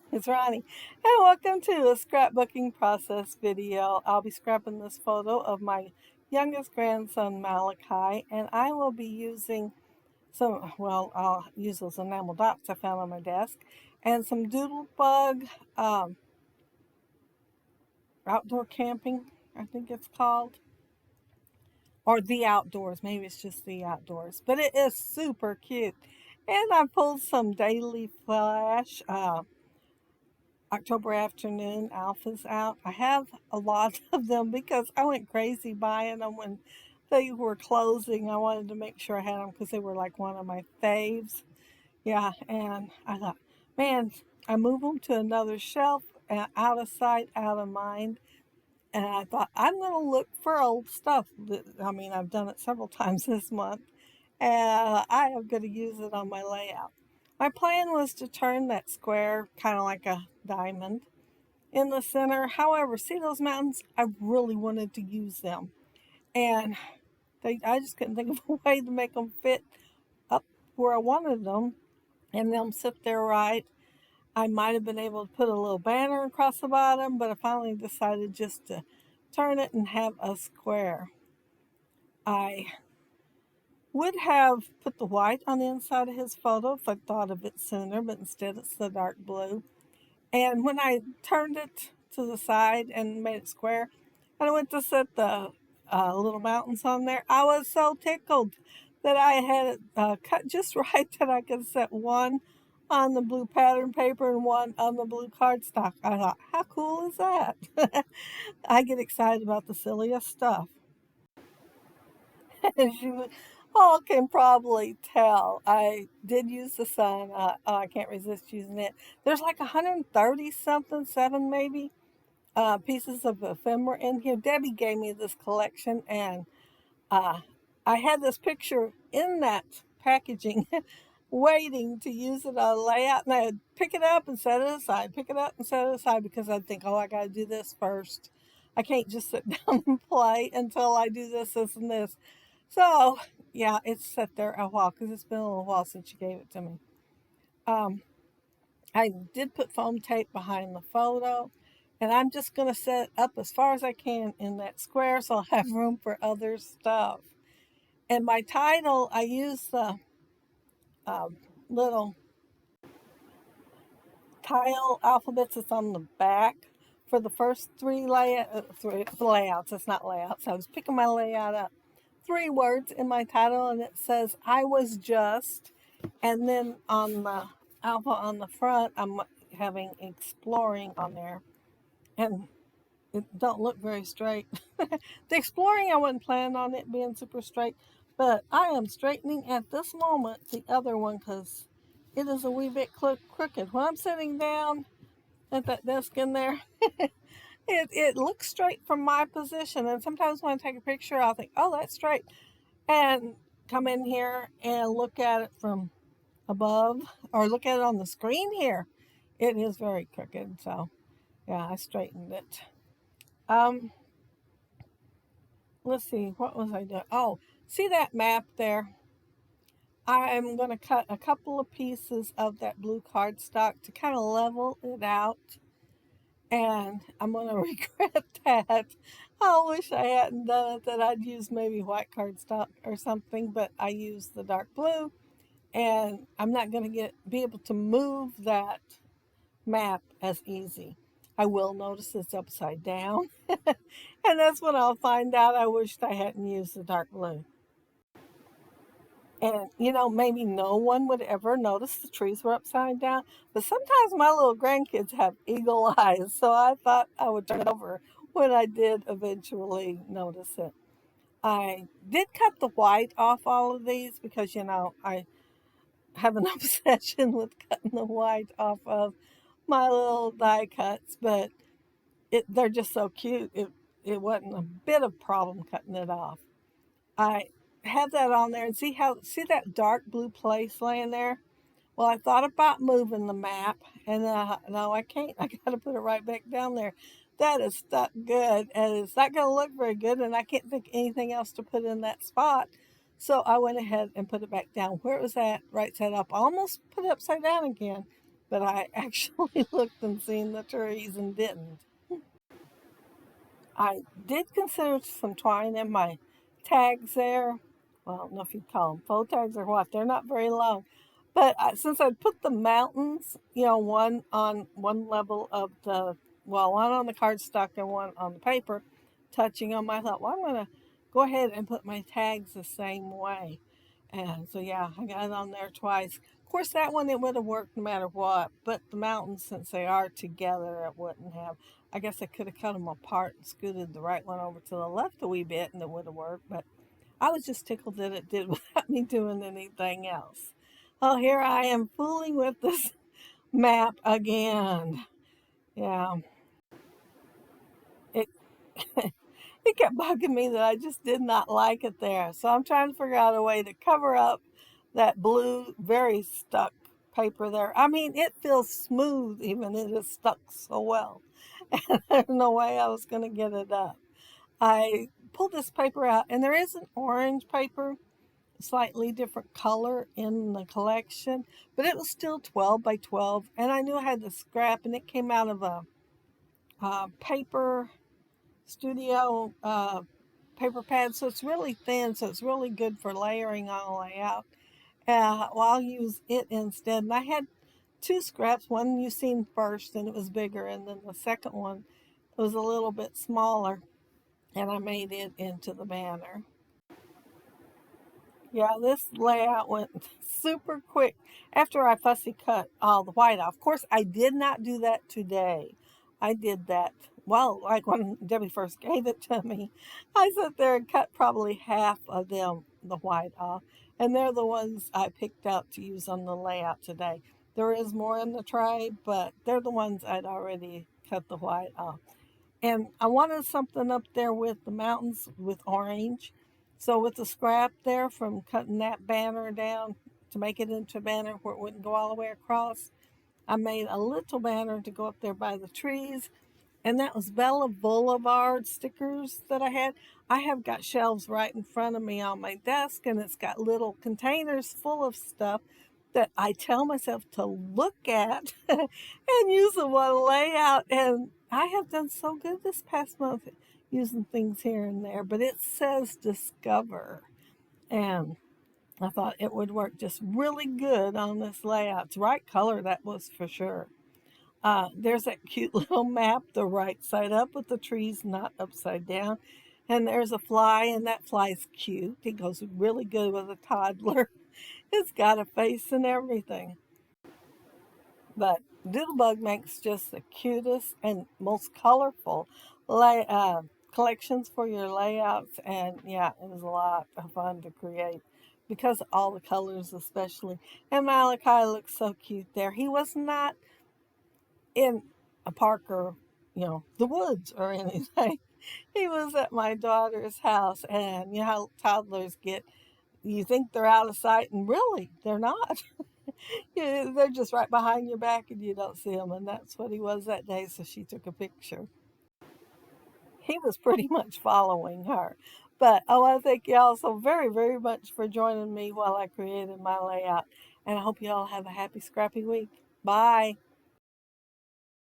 It's Ronnie, and welcome to a scrapbooking process video. I'll be scrapping this photo of my youngest grandson, Malachi, and I will be using I'll use those enamel dots I found on my desk, and some doodle bug outdoor camping, I think it's called, or the outdoors. Maybe it's just the outdoors, but it is super cute. And I pulled some daily flash. October afternoon alphas out. I have a lot of them because I went crazy buying them when they were closing. I wanted to make sure I had them because they were like one of my faves. Yeah, and I thought, man, I move them to another shelf, out of sight, out of mind. And I thought, I'm going to look for old stuff. I've done it several times this month, and I am going to use it on my layout. My plan was to turn that square kind of like a diamond in the center. However, see those mountains? I really wanted to use them. And I just couldn't think of a way to make them fit up where I wanted them and them sit there right. I might have been able to put a little banner across the bottom, but I finally decided just to turn it and have a square. I would have put the white on the inside of his photo if I thought of it sooner, but instead it's the dark blue. And when I turned it to the side and made it square, and I went to set the little mountains on there, I was so tickled that I had it cut just right that I could set one on the blue pattern paper and one on the blue cardstock. I thought, how cool is that? I get excited about the silliest stuff. As you all can probably tell, I did use the sun. I can't resist using it. There's like 130 something, seven maybe, pieces of ephemera in here. Debbie gave me this collection, and uh, I had this picture in that packaging waiting to use it on layout. And I'd pick it up and set it aside, pick it up and set it aside because I'd think, oh, I got to do this first. I can't just sit down and play until I do this, and this. So, yeah, it's sat there a while because it's been a little while since you gave it to me. Um, I did put foam tape behind the photo, and I'm just going to set up as far as I can in that square so I'll have room for other stuff. And my title, I use the um, little tile alphabets that's on the back for the first three layouts. It's not layouts. I was picking my layout up. 3 words in my title, and it says I was just, and then on the alpha on the front I'm having exploring on there, and it don't look very straight. The exploring, I wasn't planning on it being super straight, but I am straightening at this moment the other one because it is a wee bit crooked. When I'm sitting down at that desk in there, it looks straight from my position, and sometimes when I take a picture I'll think, oh, that's straight, and come in here and look at it from above or look at it on the screen here. It is very crooked. So yeah, I straightened it. Um, let's see, what was I doing? Oh, see that map there? I'm going to cut a couple of pieces of that blue cardstock to kind of level it out, and I'm going to regret that. I wish I hadn't done it, that I'd used maybe white cardstock or something, but I used the dark blue, and I'm not going to be able to move that map as easy. I will notice it's upside down, and that's when I'll find out I wished I hadn't used the dark blue. And maybe no one would ever notice the trees were upside down, but sometimes my little grandkids have eagle eyes, so I thought I would turn it over when I did eventually notice it. I did cut the white off all of these because I have an obsession with cutting the white off of my little die cuts, but they're just so cute. It wasn't a bit of problem cutting it off. I have that on there, and see that dark blue place laying there? Well, I thought about moving the map, and no, I can't. I got to put it right back down there. That is stuck good, and it's not going to look very good, and I can't think anything else to put in that spot. So I went ahead and put it back down where it was at, right side up. I almost put it upside down again, but I actually looked and seen the trees and didn't. I did consider some twine in my tags there. Well, I don't know if you'd call them faux tags or what. They're not very long. But since I put the mountains, one on one level of one on the cardstock and one on the paper, touching them, I thought, well, I'm going to go ahead and put my tags the same way. And so, yeah, I got it on there twice. Of course, that one, it would have worked no matter what. But the mountains, since they are together, it wouldn't have. I guess I could have cut them apart and scooted the right one over to the left a wee bit and it would have worked. But I was just tickled that it did without me doing anything else. Oh, here I am fooling with this map again. Yeah, it it kept bugging me that I just did not like it there. So I'm trying to figure out a way to cover up that blue, very stuck paper there. I mean, it feels smooth even it is stuck so well. And there's no way I was going to get it up. I pulled this paper out, and there is an orange paper, slightly different color in the collection, but it was still 12 by 12, and I knew I had the scrap, and it came out of a paper studio paper pad, so it's really thin, so it's really good for layering on a layout. Well, I'll use it instead. And I had two scraps. One you seen first, and it was bigger, and then the second one was a little bit smaller, and I made it into the banner. Yeah, this layout went super quick after I fussy cut all the white off. Of course, I did not do that today. I did that, well, like when Debbie first gave it to me. I sat there and cut probably half of them, the white off. And they're the ones I picked out to use on the layout today. There is more in the tray, but they're the ones I'd already cut the white off. And I wanted something up there with the mountains with orange. So with the scrap there from cutting that banner down to make it into a banner where it wouldn't go all the way across, I made a little banner to go up there by the trees. And that was Bella Boulevard stickers that I had. I have got shelves right in front of me on my desk, and it's got little containers full of stuff that I tell myself to look at and use them on layout. And I have done so good this past month using things here and there, but it says discover. And I thought it would work just really good on this layout. It's right color, that was for sure. There's that cute little map, the right side up with the trees not upside down. And there's a fly, and that fly's cute. It goes really good with a toddler. It's got a face and everything. But Doodlebug makes just the cutest and most colorful collections for your layouts. And yeah, it was a lot of fun to create because of all the colors, especially. And Malachi looks so cute there. He was not in a park or, the woods or anything. He was at my daughter's house, and you know how toddlers get. You think they're out of sight, and really, they're not. Yeah, they're just right behind your back, and you don't see them. And that's what he was that day. So she took a picture. He was pretty much following her. But I want to thank y'all so very, very much for joining me while I created my layout. And I hope you all have a happy, scrappy week. Bye.